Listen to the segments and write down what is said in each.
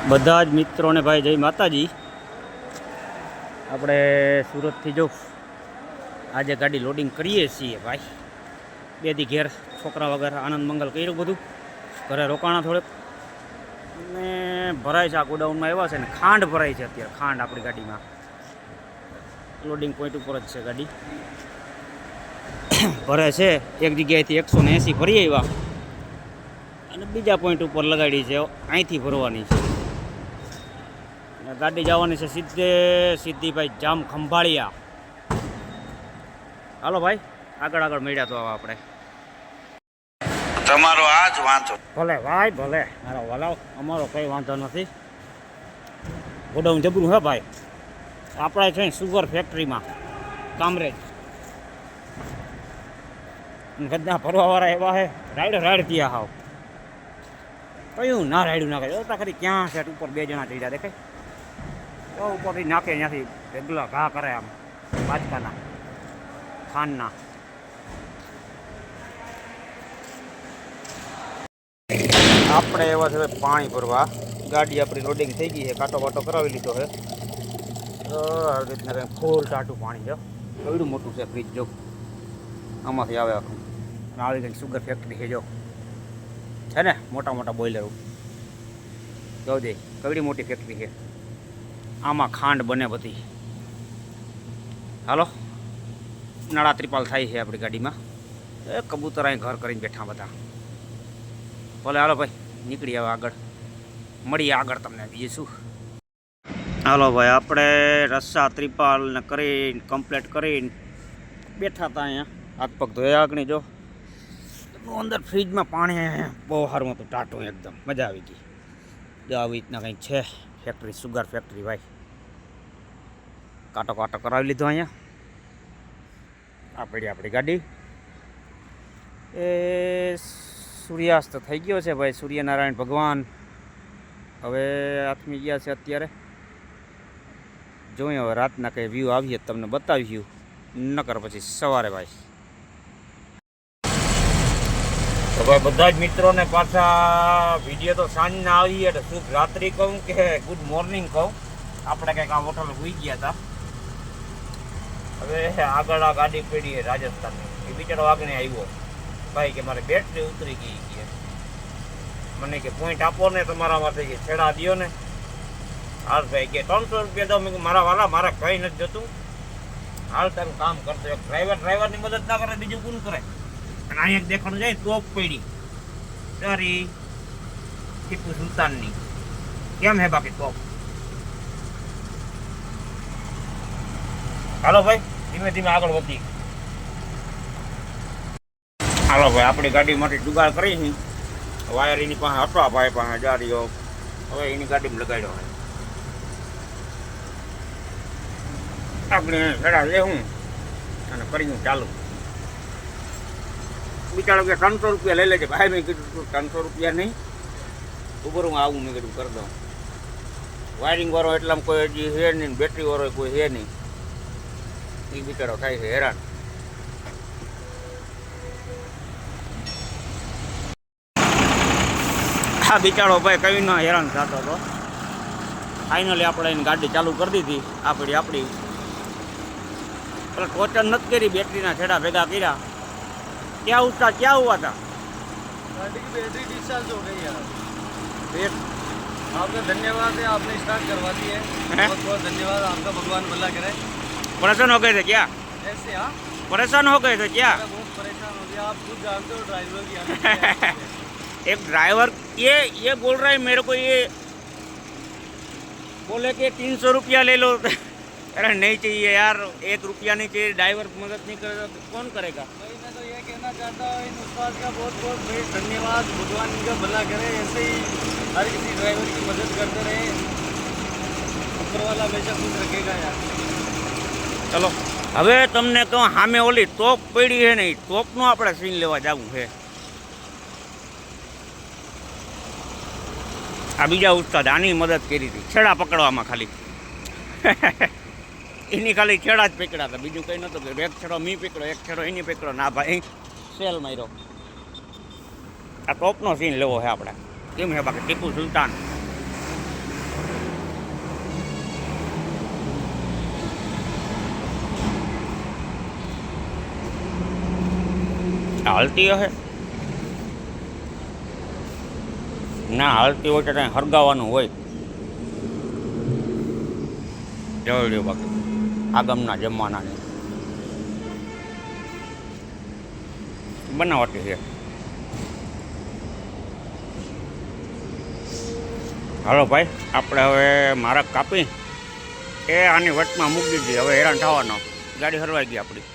બધા જ મિત્રોને ભાઈ જય માતાજી। આપણે સુરતથી જો આજે ગાડી લોડિંગ કરીએ છીએ ભાઈ। બે દી ઘેર છોકરા વગર આનંદ મંગલ કર્યું બધું, ઘરે રોકાણા થોડેક ને ભરાય છે। આ ગોડાઉનમાં એવા છે ને ખાંડ ભરાય છે અત્યારે, ખાંડ આપણી ગાડીમાં લોડિંગ પોઈન્ટ ઉપર જ છે ગાડી ભરે છે। એક જગ્યાએથી 180 ભરી આવ્યા અને બીજા પોઈન્ટ ઉપર લગાડી છે, અહીંથી ભરવાની છે। ગાડી જવાની છે સીધી ભાઈ જામ ખંભાળિયા। હાલો ભાઈ આગળ આગળ મળ્યા તો આપણે તમારો આ જ વાંધો। ભલે ભાઈ ભલે, મારો વલાવ, અમારો કંઈ વાંધો નથી। ગોડાઉન જબરું હે ભાઈ, આપણે છે સુગર ફેક્ટરીમાં કામરેજ ગદ્દા ફરવાવાળા એવા હે, રાઈડ ત્યાં હાવ કયું ના રાયડું નાખે જોતા ખરી ક્યાં છે ઉપર 2 જણા ચડ્યા દેખાય તો ઉપરથી નાખે, ત્યાંથી ભેગલા ઘા કરે આમ બાજકાના ખાંડના। આપણે એવા છે પાણી ભરવા, ગાડી આપણી લોડિંગ થઈ ગઈ છે, કાંટો બાટો કરાવી લીધો છે। આવી રીતના કંઈ ફૂલ ટાટું પાણી છે, એવડું મોટું છે ફ્રીજ જો, આમાંથી આવે આખું। અને આવી કંઈક સુગર ફેક્ટરી છે જો, છે ને મોટા મોટા બોઇલરો જોજે, કવડી મોટી ફેક્ટરી છે, આમાં ખાંડ બને બધી। હાલો નાળા ત્રિપાલ થાય છે આપણી ગાડીમાં, એ કબૂતર અહીં ઘર કરીને બેઠા બધા। ભલે હાલો ભાઈ નીકળી આવે આગળ, મળીએ આગળ તમને બીજું શું। હાલો ભાઈ આપણે રસ્સા ત્રિપાલ ને કરીને કમ્પ્લીટ કરીને બેઠા હતા અહીંયા, હાથ પગ ધોયા આગળ જો અંદર ફ્રીજમાં પાણી બહુ સારું હતું, ટાટું એકદમ મજા આવી ગઈ। જો આવી રીતના કંઈક છે ફેક્ટરી, સુગર ફેક્ટરી ભાઈ। કાંટો કાંટો કરાવી લીધો અહીંયા, આપણી ગાડી। એ સૂર્યાસ્ત થઈ ગયો છે ભાઈ, સૂર્યનારાયણ ભગવાન હવે આથમી ગયા છે અત્યારે। જોઈએ હવે રાતના કંઈ વ્યૂ આવીએ તમને બતાવ્યું, નકર પછી સવારે ભાઈ। તો ભાઈ બધા જ મિત્રોને પાછા વિડીયો તો સાંજના આવીએ એટલે શુભ રાત્રિ કહું કે ગુડ મોર્નિંગ કહું। આપણે કંઈક આ હોટલ હોઈ ગયા હતા, હવે આગળ આ ગાડી પડી રાજસ્થાનની, એ બિચારો આગળ આવ્યો ભાઈ કે મારે બેટરી ઉતરી ગઈ કે મને કે પોઈન્ટ આપો ને તમારામાંથી કે છેડા દો ને। હાલ ભાઈ કે 300 રૂપિયા દો। મેં મારા વાલા મારે કંઈ નથી જોતું, હાલ તારું કામ કરતો। એક ડ્રાઈવરની મદદ ના કરે બીજું કોણ કરે। અને અહીં એક દેખાણું જાય તોપ પડી સારી ટીપુ સુલતાનની, કેમ હે બાકી તોપ। હાલો ભાઈ ધીમે ધીમે આગળ વધી। હાલો ભાઈ આપણી ગાડી માટે જુગાડ કરી છે, વાયર એની પાસે હતો ભાઈ પાસે જારીઓ, હવે એની ગાડીમાં લગાડ્યો હોય આપણે ભેડા લેવું અને કર્યું ચાલુ। બિચારો કે 300 રૂપિયા લઈ લેજે ભાઈ। મેં કીધું 300 રૂપિયા નહીં, ઉપર હું આવું, મેં કીધું કરી દઉં। વાયરિંગ વાળો એટલામાં કોઈ હજી હે નહીં, બેટરી વાળો કોઈ હે નહીં, એ બિચારો થાય છે હેરાન। હા બિચારો ભાઈ કઈ ન હેરાન થતો હતો। ફાઇનલી આપણે એની ગાડી ચાલુ કરી દીધી, આપણી પેલા ટોચન નથી કરી, બેટરીના છેડા ભેગા કર્યા। क्या उसका क्या हुआ था? गाड़ी की बैटरी डिस्चार्ज हो गई यार। फिर आपका धन्यवाद है, आपने स्टार्ट करवा दी है, बहुत बहुत धन्यवाद आपका, भगवान भला करे। परेशान हो गए थे क्या? ऐसे हाँ परेशान हो गए थे क्या? बहुत परेशान हो गया, आप खुद जानते हो ड्राइवर की हालत। एक ड्राइवर ये बोल रहा है मेरे को, ये बोले कि 300 रुपया ले लो। अरे नहीं चाहिए यार, 1 रुपया नहीं चाहिए। ड्राइवर मदद नहीं करेगा तो कौन करेगा? भाई मैं तो ये कहना चाहता हूँ इन उस्ताद का बहुत बहुत धन्यवाद, भगवान इनका भला करे, ऐसे ही हर किसी ड्राइवर की मदद करते रहे, ऊपर वाला हमेशा खुश रखेगा यार। चलो હવે તમને કહું સામે ઓલી તોપ પડી છે ને, એ તોપનો આપણે સીન લેવા જવું છે। આ બીજા ઉસ્તાદ આની મદદ કરી હતી છેડા પકડવામાં, ખાલી એની ખાલી છેડા જ પકડ્યા હતા, બીજું કંઈ નહોતું કે એક છેડો મી પકડો, એક છેડો એની પકડો, ના ભાઈ સેલ માર્યો। આ ટોપનો સીન લેવો છે આપણે, કેમ છે બાકી ટીપુ સુલતાન હાલતી હશે ના હાલતી હોય તો ત્યાં હરગાવાનું હોય જવડ્યો બાકી આગમના જમાનાની બનાવટી છે. હાલો ભાઈ આપણે હવે મારા કાપી એ આની વચમાં મૂકી દીધી. હવે હેરાન થવાનો ગાડી હરવાઈ ગઈ આપણી.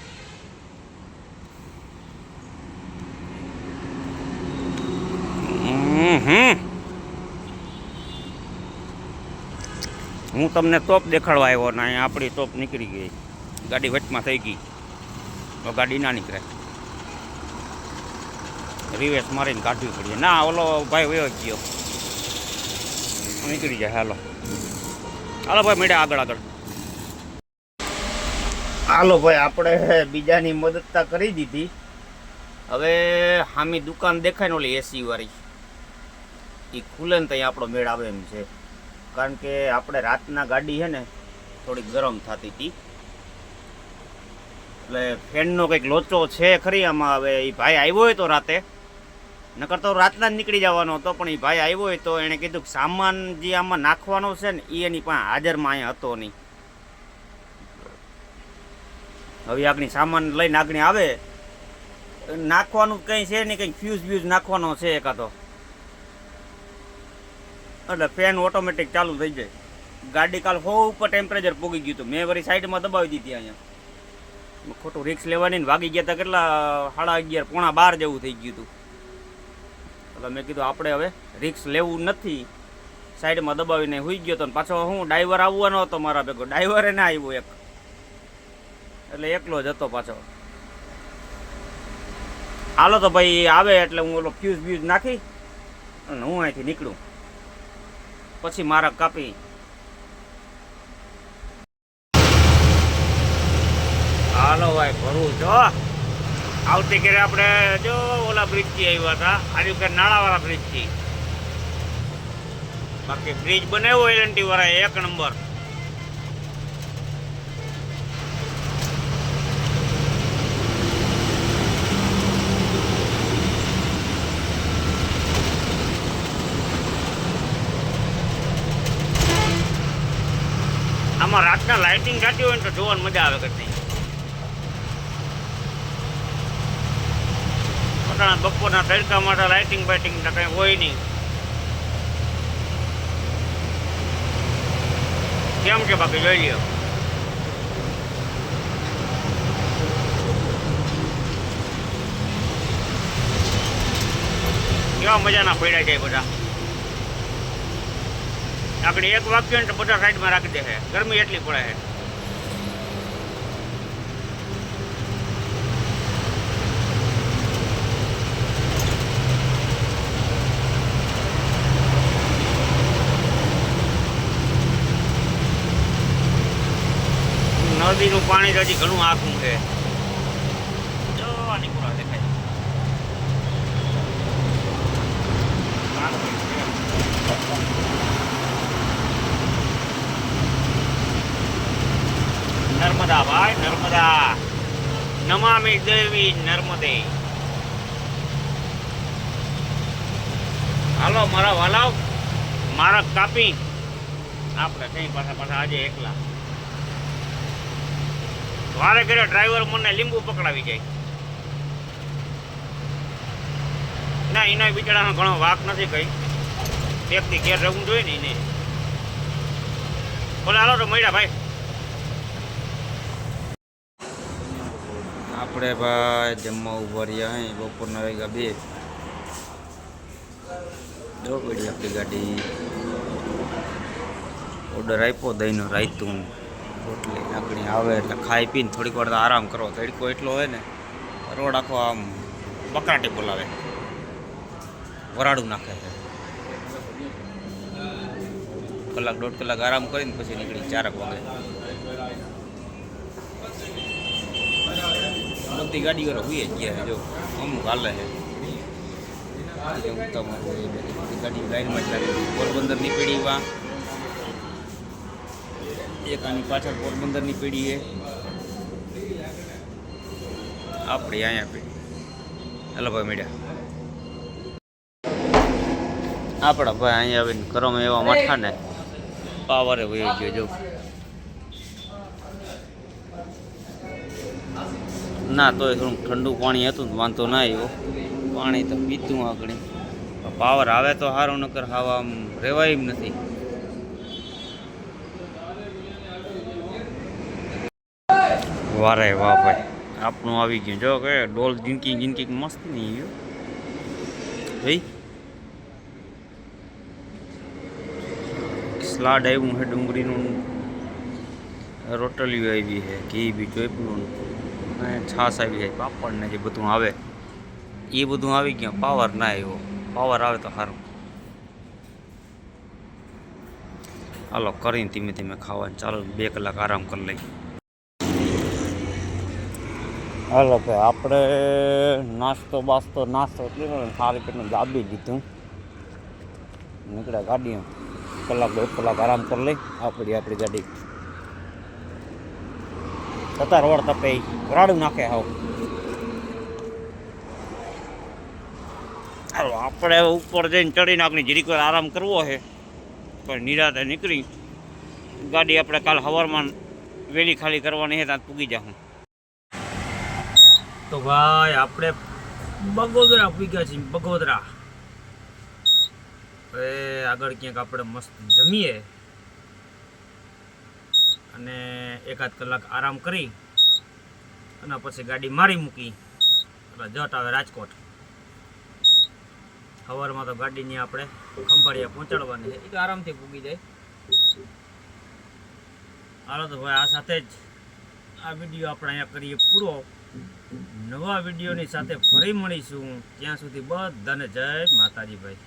હું તમને તોપ દેખાડવા આવ્યો ને અહીંયા આપણી તોપ નીકળી ગઈ. ગાડી વચમાં થઈ ગઈ તો ગાડી ના નીકળે. રિવેસ મારીને કાઢવી પડીએ. ના ઓલો ભાઈ વયો ગયો નીકળી જાય. હાલો હાલો ભાઈ મેળે આગળ આગળ. હાલો ભાઈ આપણે બીજાની મદદતા કરી દીધી. હવે હામી દુકાન દેખાય ને ઓલી એસી વાળી એ ખુલે ને ત્યાં આપણો મેળ આવે એમ છે. કારણ કે આપણે રાતના ગાડી છે ને થોડીક ગરમ થતી હતી એટલે ફેનનો કંઈક લોચો છે ખરી આમાં. હવે એ ભાઈ આવ્યો હોય તો રાતે નકર તો રાતના જ નીકળી જવાનો હતો પણ એ ભાઈ આવ્યો હોય તો એણે કીધું કે સામાન જે આમાં નાખવાનો છે ને એ એની પાસે હાજરમાં અહીંયા હતો નહીં. હવે આગળ સામાન લઈને આગળ આવે નાખવાનું કંઈ છે નહીં, કંઈક ફ્યુઝ વ્યુઝ નાખવાનો છે એકાદો એટલે ફેન ઓટોમેટિક ચાલુ થઈ જાય. ગાડી કાલ 100 ઉપર ટેમ્પરેચર પૂગી ગયું હતું. મેં વળી સાઈડમાં દબાવી દીધી. અહીંયા ખોટું રિક્સ લેવાની ને વાગી ગયા હતા કેટલા 11:30 પોણા 12 જેવું થઈ ગયું હતું. એટલે મેં કીધું આપણે હવે રિક્સ લેવું નથી. સાઈડમાં દબાવીને હોઈ ગયો હતો ને પાછો હું ડ્રાઈવર આવવાનો હતો મારા ભેગો. ડ્રાઈવરે ના આવ્યો એક એટલે એકલો જ હતો પાછો. હાલો તો ભાઈ આવે એટલે હું ઓલો ફ્યુઝ બ્યુઝ નાખી અને હું અહીંથી નીકળું પછી મારા કાપી. હાલો ભાઈ ભરું છો આવતી ઘરે આપણે જો ઓલા બ્રિજથી આવ્યા હતા. આજુ કે નાળાવાળા બ્રિજથી. બાકી બ્રિજ બનાવ્યો એલએનટી વાળા 1 નંબર. આમાં રાતના લાઇટિંગ થતી હોય ને તો જોવાની મજા આવે કરતી. બપોરના તડકા માટે લાઇટિંગ બાઇટિંગ કંઈ હોય નહીં. કેમ છે બાકી જોઈ લ્યો. કેવા મજાના પડ્યા જાય બધા. આપણે એક વાગ્યો ને તો બધા સાઈડમાં રાખી દે છે. ગરમી એટલી પડે છે. નદીનું પાણી હજી ઘણું આખું છે. જો આની પૂરા દેખાય. નર્મદા ભાઈ નર્મદા. નમામિ દેવી નર્મદે. હાલો મારા વાલાવ મારા કાપી. આપણે કઈ પાછા આજે એકલા. વારે ઘરે ડ્રાઈવર મને લીંબુ પકડાવી જાય. ના એના બિચારાનો ઘણો વાક નથી કઈ. એકથી ઘેર રહેવું જોઈએ ને એને. બોલે હાલો તો મળ્યા ભાઈ. આપણે ભાઈ જમવા ઉભા રહ્યા અહીં બપોરના વાગ્યા 2. જો પડી આપણી ગાડી. ઓર્ડર આપ્યો દહીંનો રાયતું રોટલી નાખણી આવે એટલે ખાઈ પીને થોડીક વાર આરામ કરો. તડકો એટલો હોય ને રોડ આખો આમ બકરાટી બોલાવે. વરાડું નાખે છે. કલાક 1.5 કલાક આરામ કરીને પછી નીકળી 4 વાગે. બધી ગાડીઓ હુઈ જ ગયા છે. જો અમુક હાલે છે. બધી ગાડી લાઈનમાં જ લાગે. પોરબંદરની પેઢીમાં એક આની પાછળ પોરબંદરની પેઢી છે. આપણી અહીંયા પેઢી હેલો ભાઈ મીડિયા આપણા ભાઈ અહીંયા આવીને ઘરમાં એવા મઠા ને પાવરે વહી ગયો જો ના તોય થોડું ઠંડુ પાણી હતું ને વાંધો ના આવ્યો પાણી તો પીતું આગળ પાવર આવે તો સારું નકર હાવા આમ રહેવાય એમ નથી વારે વાહ ભાઈ આપણું આવી ગયું જો કે ડોલ જિંદગી જિંદગી મસ્ત નહીં ગયું ભાઈ સ્લાડ આવ્યું છે ડુંગળીનું રોટલીઓ આવી છે ઘી બી ચોપલું અને છાશ આવી જાય પાપડ ને જે બધું આવે એ બધું આવી ગયું પાવર ના આવ્યો પાવર આવે તો સારું હાલો કરીને ધીમે ધીમે ખાવાનું ચાલો 2 કલાક આરામ કરી લઈ હાલો ભાઈ આપણે નાસ્તો સારી પેટનું દાબી દીધું નીકળ્યા ગાડીઓ કલાક 2 કલાક આરામ કરી લઈ આપણી ગાડી છતાં રોડ તપે રાડું નાખે હાવ હાલો આપણે ઉપર જઈને ચડીને આપણે જીરીક વાર આરામ કરવો છે પણ નિરાતે નીકળી ગાડી આપણે કાલ સવારમાં વહેલી ખાલી કરવાની છે ત્યાં પૂગી જાઉં તો ભાઈ આપણે બગોદરા પૂગ્યા છીએ બગોદરા હવે આગળ ક્યાંક આપણે મસ્ત જમીએ અને 1-8 કલાક આરામ કરી અને પછી ગાડી મારી મૂકી એટલે જટ આવે રાજકોટ સવારમાં તો ગાડીની આપણે ખંભાળિયા પહોંચાડવાની છે એ તો આરામથી પૂગી જાય હાલો તો ભાઈ આ સાથે જ આ વિડીયો આપણે અહીંયા કરીએ પૂરો નવા વિડીયોની સાથે ફરી મળીશું ત્યાં સુધી બધાને જય માતાજી ભાઈ